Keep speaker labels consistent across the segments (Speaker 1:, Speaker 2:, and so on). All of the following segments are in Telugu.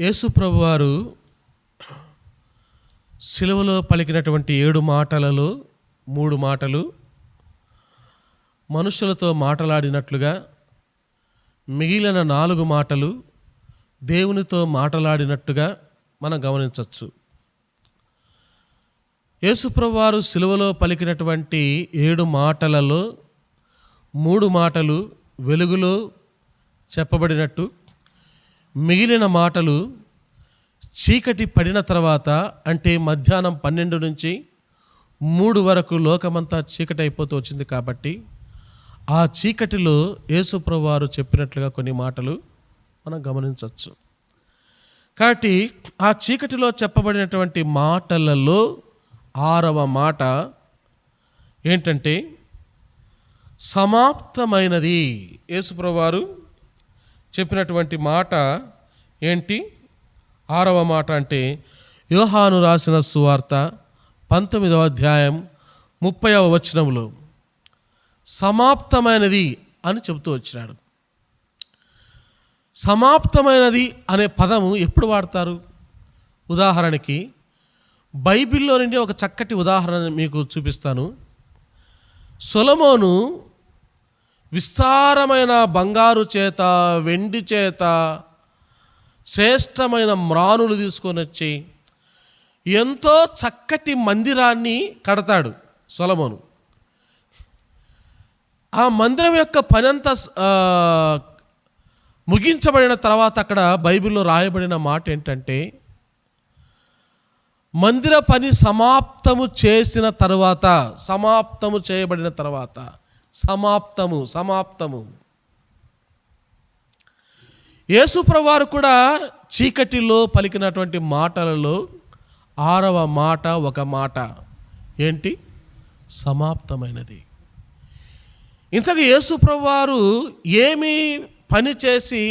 Speaker 1: యేసు ప్రభువారు సిలువలో పలికినటువంటి 7 మాటలలో 3 మాటలు మనుషులతో మాట్లాడినట్లుగా, మిగిలిన 4 మాటలు దేవునితో మాట్లాడినట్టుగా మనం గమనించవచ్చు. యేసు ప్రభువారు సిలువలో పలికినటువంటి 7 మాటలలో 3 మాటలు వెలుగులో చెప్పబడినట్టు, మిగిలిన మాటలు చీకటి పడిన తర్వాత, అంటే మధ్యాహ్నం 12 నుంచి 3 వరకు లోకమంతా చీకటి అయిపోతూ వచ్చింది కాబట్టి ఆ చీకటిలో యేసు ప్రభువారు చెప్పినట్లుగా కొన్ని మాటలు మనం గమనించవచ్చు. కాబట్టి ఆ చీకటిలో చెప్పబడినటువంటి మాటలలో 6వ మాట ఏంటంటే సమాప్తమైనది. యేసు ప్రభువారు చెప్పినటువంటి మాట ఏంటి? 6వ మాట అంటే యోహాను రాసిన సువార్త 19వ అధ్యాయం 30వ వచనంలో సమాప్తమైనది అని చెబుతూ వచ్చినాడు. సమాప్తమైనది అనే పదము ఎప్పుడు వాడతారు? ఉదాహరణకి బైబిల్లో నుండి ఒక చక్కటి ఉదాహరణ మీకు చూపిస్తాను. సొలొమోను విస్తారమైన బంగారు చేత, వెండి చేత, శ్రేష్టమైన మ్రానులు తీసుకొని వచ్చి ఎంతో చక్కటి మందిరాన్ని కడతాడు సొలొమోను. ఆ మందిరం యొక్క పనంతా ముగించబడిన తర్వాత అక్కడ బైబిల్లో రాయబడిన మాట ఏంటంటే, మందిర పని సమాప్తము చేసిన తర్వాత, సమాప్తము చేయబడిన తర్వాత, సమాప్తము. యేసు ప్రభువారు కూడా చీకటిలో పలికినటువంటి మాటలలో 6వ మాట ఒక మాట ఏంటి? సమాప్తమైనది. ఇంతకు యేసు ప్రభువారు ఏమి పని చేసి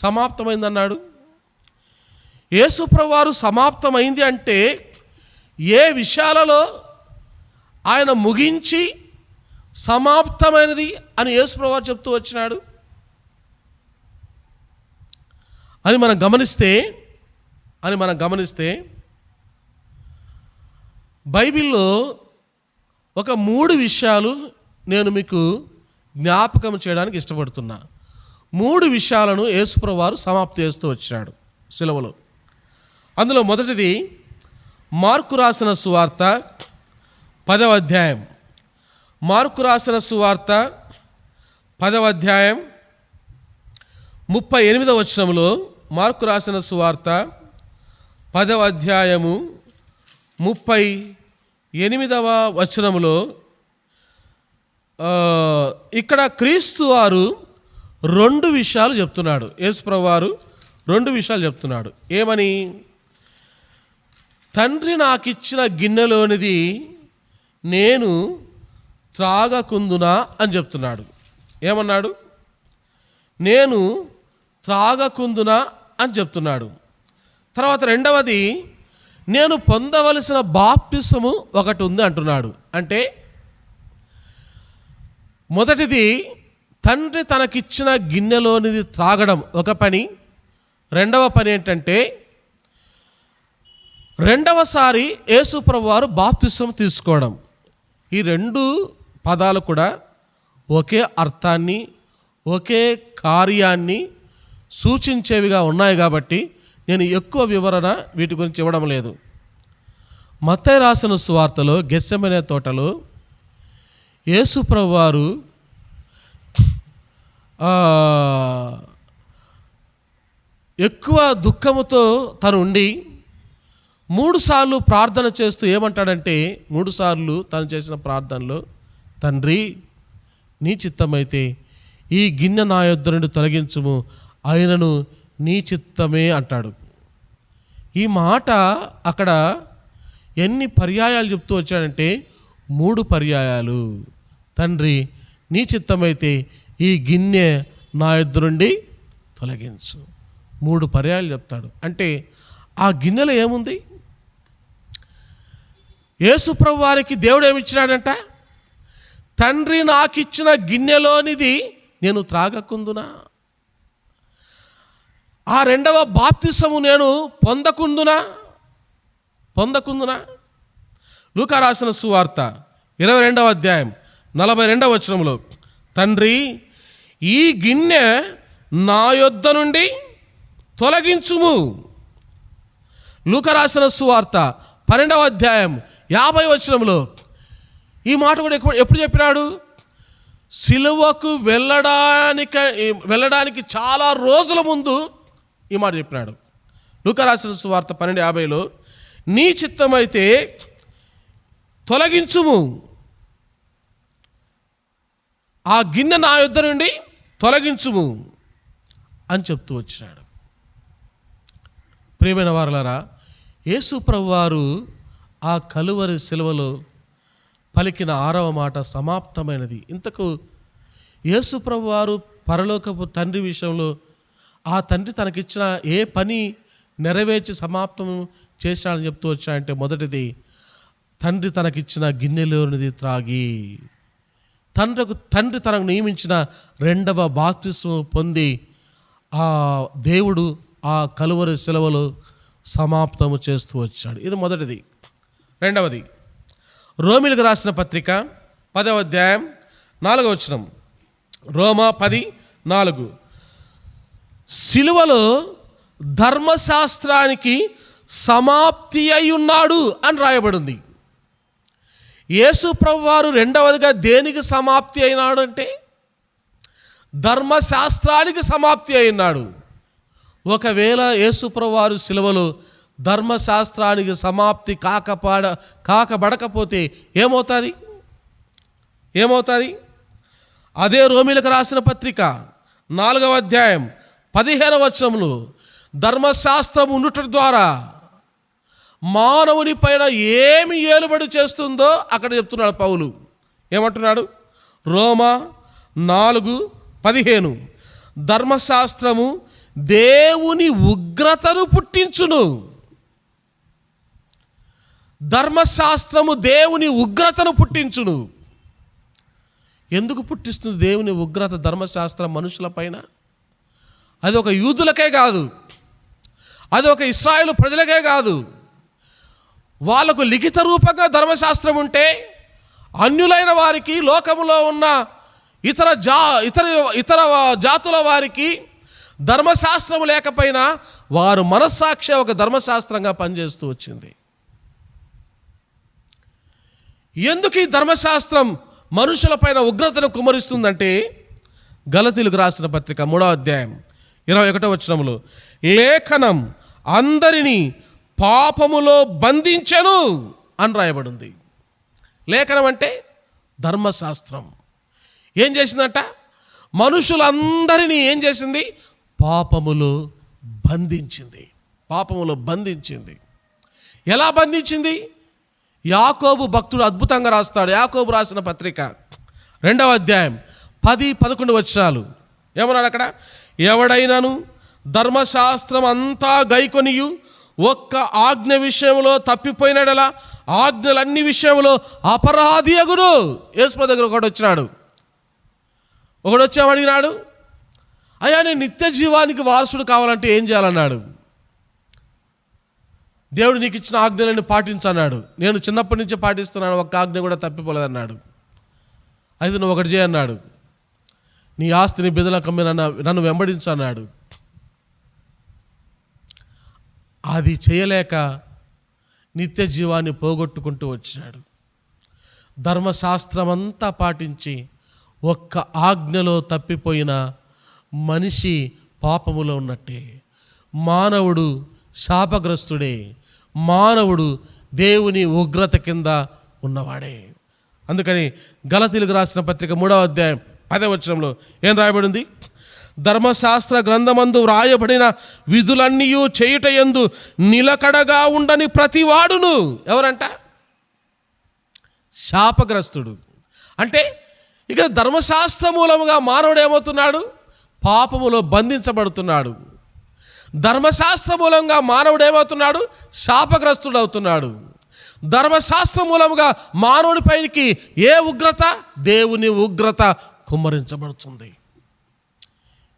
Speaker 1: సమాప్తమైందన్నాడు? యేసు ప్రభువారు సమాప్తమైంది అంటే ఏ విషయాలలో ఆయన ముగించి సమాప్తమైనది అని యేసు ప్రభువారు చెప్తూ వచ్చినాడు అని మనం గమనిస్తే బైబిల్లో ఒక 3 విషయాలు నేను మీకు జ్ఞాపకం చేయడానికి ఇష్టపడుతున్నా. 3 విషయాలను యేసు ప్రభువారు సమాప్తి చేస్తూ వచ్చినాడు సిలువలో. అందులో మొదటిది మార్కు రాసిన సువార్త 10వ అధ్యాయం. మార్కు రాసిన సువార్త 10వ అధ్యాయం 38వ వచనంలో, మార్కు రాసిన సువార్త 10వ అధ్యాయము 38వ వచనములో ఇక్కడ క్రీస్తు వారు 2 విషయాలు చెప్తున్నాడు. యేసు ప్రభువారు 2 విషయాలు చెప్తున్నాడు. ఏమని? తండ్రి నాకిచ్చిన గిన్నెలోనిది నేను త్రాగకుందునా అని చెప్తున్నాడు. ఏమన్నాడు? నేను త్రాగకుందునా అని చెప్తున్నాడు. తర్వాత రెండవది, నేను పొందవలసిన బాప్తిసము ఒకటి ఉంది అంటున్నాడు. అంటే మొదటిది తండ్రి తనకిచ్చిన గిన్నెలోనిది త్రాగడం ఒక పని. రెండవ పని ఏంటంటే రెండవసారి యేసు ప్రభువారు బాప్తిసం తీసుకోవడం. ఈ 2 పదాలు కూడా ఒకే అర్థాన్ని, ఒకే కార్యాన్ని సూచించేవిగా ఉన్నాయి కాబట్టి నేను ఎక్కువ వివరణ వీటి గురించి ఇవ్వడం లేదు. మత్తయి రాసిన సువార్తలో గెత్సెమనే తోటలో యేసు ప్రభువారు ఎక్కువ దుఃఖముతో తను ఉండి 3 సార్లు ప్రార్థన చేస్తూ ఏమంటాడంటే, 3 సార్లు తను చేసిన ప్రార్థనలో, తండ్రి నీ చిత్తమైతే ఈ గిన్నె నా యొద్ద నుండి తొలగించుము, ఆయనను నీ చిత్తమే అంటాడు. ఈ మాట అక్కడ ఎన్ని పర్యాయాలు చెప్తూ వచ్చాడంటే 3 పర్యాయాలు. తండ్రి నీ చిత్తమైతే ఈ గిన్నె నా యొద్ద నుండి తొలగించు. 3 పర్యాయాలు చెప్తాడు. అంటే ఆ గిన్నెలో ఏముంది? యేసు ప్రభువారికి దేవుడు ఏమిచ్చినాడంట? తండ్రి నాకిచ్చిన గిన్నెలోనిది నేను త్రాగకుందునా? ఆ రెండవ బాప్తిసము నేను పొందకుందునా? లూకా రాసిన సువార్త 22వ అధ్యాయం 42వ వచనంలో, తండ్రి ఈ గిన్నె నా యొద్ద నుండి తొలగించుము. లూకా రాసిన సువార్త 12వ అధ్యాయం 50వ వచనంలో ఈ మాట కూడా ఎప్పుడు చెప్పినాడు? సిలువకు వెళ్ళడానికి చాలా రోజుల ముందు ఈ మాట చెప్పినాడు. లూకా రాసిన సువార్త 12:50లో, నీ చిత్తమైతే తొలగించుము, ఆ గిన్నె నా యొద్ద నుండి తొలగించుము అని చెప్తూ వచ్చినాడు. ప్రియమైన వారలారా, యేసు ప్రభువారు ఆ కలువరి సిలువలో పలికిన 6వ మాట సమాప్తమైనది. ఇంతకు యేసు ప్రభువారు పరలోకపు తండ్రి విషయంలో ఆ తండ్రి తనకిచ్చిన ఏ పని నెరవేర్చి సమాప్తం చేశాడని చెప్తూ వచ్చాడంటే, మొదటిది తండ్రి తనకిచ్చిన గిన్నెలోనిది త్రాగి, తండ్రి తనకు నియమించిన రెండవ బాప్తిస్మం పొంది ఆ దేవుడు ఆ కలువరి సిలువలో సమాప్తము చేస్తూ వచ్చాడు. ఇది మొదటిది. రెండవది, రోమీలకు రాసిన పత్రిక 10వ అధ్యాయం 4వ వచనం, రోమా 10:4, సిలువలో ధర్మశాస్త్రానికి సమాప్తి అయి ఉన్నాడు అని రాయబడింది. యేసు ప్రభువారు రెండవదిగా దేనికి సమాప్తి అయినాడు అంటే ధర్మశాస్త్రానికి సమాప్తి అయినాడు. ఒకవేళ యేసు ప్రభువారు సిలువలో ధర్మశాస్త్రానికి సమాప్తి కాకబడకపోతే ఏమవుతుంది? అదే రోమీలకు రాసిన పత్రిక 4వ అధ్యాయం 15వ వచనంలో, ధర్మశాస్త్రం ఉండుట ద్వారా మానవుని పైన ఏమి ఏలుబడి చేస్తుందో అక్కడ చెప్తున్నాడు పౌలు. ఏమంటున్నాడు? రోమా 4:15, ధర్మశాస్త్రము దేవుని ఉగ్రతను పుట్టించును. ధర్మశాస్త్రము దేవుని ఉగ్రతను పుట్టించును. ఎందుకు పుట్టిస్తుంది దేవుని ఉగ్రత ధర్మశాస్త్రం మనుషుల పైన? అది ఒక యూదులకే కాదు, అది ఒక ఇశ్రాయేలు ప్రజలకే కాదు. వాళ్ళకు లిఖిత రూపంగా ధర్మశాస్త్రం ఉంటే అన్యులైన వారికి, లోకంలో ఉన్న ఇతర జాతుల వారికి ధర్మశాస్త్రం లేకపోయినా వారు మనస్సాక్షి ఒక ధర్మశాస్త్రంగా పనిచేస్తూ వచ్చింది. ఎందుకు ఈ ధర్మశాస్త్రం మనుషులపైన ఉగ్రతను కుమ్మరిస్తుందంటే, గలతీయులకు రాసిన పత్రిక 3వ అధ్యాయం 21వ వచనంలో, లేఖనం అందరినీ పాపములో బంధించెను అని రాయబడింది. లేఖనం అంటే ధర్మశాస్త్రం ఏం చేసిందంట? మనుషులందరినీ ఏం చేసింది? పాపములో బంధించింది. ఎలా బంధించింది? యాకోబు భక్తుడు అద్భుతంగా రాస్తాడు. యాకోబు రాసిన పత్రిక 2వ అధ్యాయం 10-11 వచనాలు ఏమన్నాడు అక్కడ? ఎవడైనాను ధర్మశాస్త్రం అంతా గైకొనియు ఒక్క ఆజ్ఞ విషయంలో తప్పిపోయినడలా ఆజ్ఞలన్ని విషయంలో అపరాధి అగును. యేసు దగ్గర ఒకడు వచ్చామడిగినాడు, అయ్యా నేను నిత్య జీవానికి వారసుడు కావాలంటే ఏం చేయాలన్నాడు. దేవుడు నీకు ఇచ్చిన ఆజ్ఞలను పాటించన్నాడు. నేను చిన్నప్పటి నుంచి పాటిస్తున్నాను, ఒక్క ఆజ్ఞ కూడా తప్పిపోలేదన్నాడు. అయితే నువ్వు ఒకటి చేయన్నాడు, నీ ఆస్తిని బిదలకు అమ్మి నన్ను వెంబడించన్నాడు. అది చేయలేక నిత్య జీవాన్ని పోగొట్టుకుంటూ వచ్చాడు. ధర్మశాస్త్రమంతా పాటించి ఒక్క ఆజ్ఞలో తప్పిపోయిన మనిషి పాపములో ఉన్నట్టే. మానవుడు శాపగ్రస్తుడే, మానవుడు దేవుని ఉగ్రత కింద ఉన్నవాడే. అందుకని గలతీయులకు రాసిన పత్రిక 3వ అధ్యాయం 10వ వచనంలో ఏం రాయబడింది? ధర్మశాస్త్ర గ్రంథమందు వ్రాయబడిన విధులన్నీ చేయుటయందు నిలకడగా ఉండని ప్రతివాడును. ఎవరంట? శాపగ్రస్తుడు. అంటే ఇక్కడ ధర్మశాస్త్ర మూలముగా మానవుడు ఏమవుతున్నాడు? పాపములో బంధించబడుతున్నాడు. ధర్మశాస్త్ర మూలంగా మానవుడు ఏమవుతున్నాడు? శాపగ్రస్తుడు అవుతున్నాడు. ధర్మశాస్త్ర మూలముగా మానవుడి పైకి ఏ ఉగ్రత? దేవుని ఉగ్రత కుమ్మరించబడుతుంది.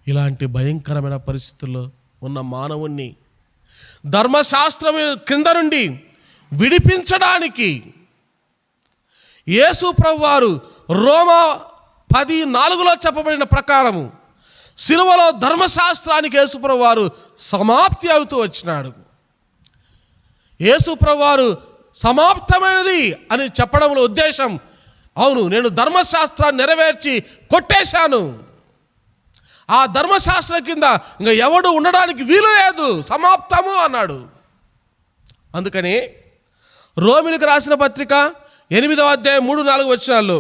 Speaker 1: ఇలాంటి భయంకరమైన పరిస్థితుల్లో ఉన్న మానవుణ్ణి ధర్మశాస్త్రం క్రింద నుండి విడిపించడానికి యేసు ప్రభువారు రోమా 10:4 చెప్పబడిన ప్రకారము సిలువలో ధర్మశాస్త్రానికి యేసు ప్రభువారు సమాప్తి అవుతూ వచ్చినాడు. యేసు ప్రభువారు సమాప్తమైనది అని చెప్పడంలో ఉద్దేశం, అవును నేను ధర్మశాస్త్రాన్ని నెరవేర్చి కొట్టేశాను, ఆ ధర్మశాస్త్రం కింద ఇంకా ఎవడు ఉండడానికి వీలు లేదు, సమాప్తము అన్నాడు. అందుకని రోమిలకు రాసిన పత్రిక 8వ అధ్యాయం 3-4 వచనాల్లో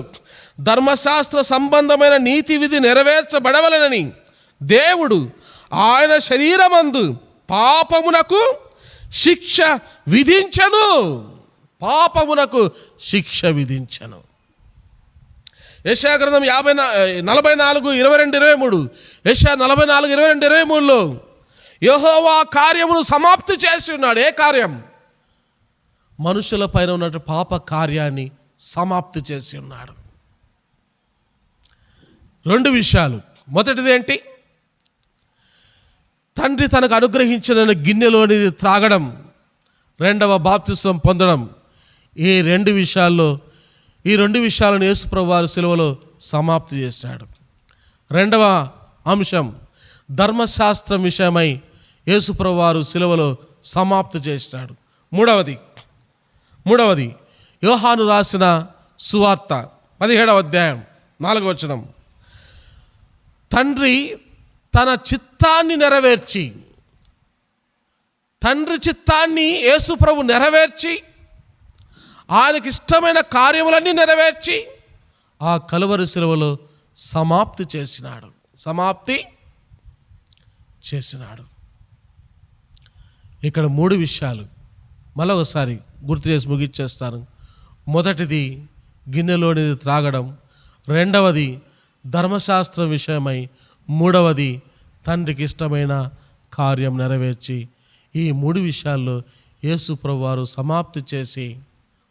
Speaker 1: ధర్మశాస్త్ర సంబంధమైన నీతి విధి నెరవేర్చబడవలనని దేవుడు ఆయన శరీరమందు పాపమునకు శిక్ష విధించను, పాపమునకు శిక్ష విధించను. యెషయా గ్రంథం 44:22-23, యెషయా 44:22-23లో యెహోవా కార్యమును సమాప్తి చేసి ఉన్నాడు. ఏ కార్యం? మనుషుల పైన ఉన్న పాప కార్యాన్ని సమాప్తి చేసి ఉన్నాడు. 2 విషయాలు. మొదటిది ఏంటి? తండ్రి తనకు అనుగ్రహించిన గిన్నెలోనిది త్రాగడం, రెండవ బాప్తిసం పొందడం. ఈ 2 విషయాలను యేసు ప్రభువారు సిలువలో సమాప్తి చేశాడు. రెండవ అంశం ధర్మశాస్త్రం విషయమై యేసు ప్రభువారు సిలువలో సమాప్తి చేశాడు. మూడవది యోహాను రాసిన సువార్త 17వ అధ్యాయం 4వ వచనం. తండ్రి తన చిత్తాన్ని నెరవేర్చి, తండ్రి చిత్తాన్ని యేసు ప్రభు నెరవేర్చి, ఆయనకి ఇష్టమైన కార్యములన్నీ నెరవేర్చి ఆ కలువరి సిలువలో సమాప్తి చేసినాడు. ఇక్కడ 3 విషయాలు మరొకసారి గుర్తు చేసి ముగిచ్చేస్తాను. మొదటిది గిన్నెలోనిది త్రాగడం, రెండవది ధర్మశాస్త్రం విషయమై, మూడవది తండ్రికి ఇష్టమైన కార్యం నెరవేర్చి, ఈ 3 విషయాల్లో యేసు ప్రభువారు సమాప్తి చేసి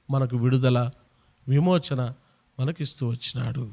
Speaker 1: మనకు విడుదల, విమోచన మనకిస్తూ వచ్చినాడు.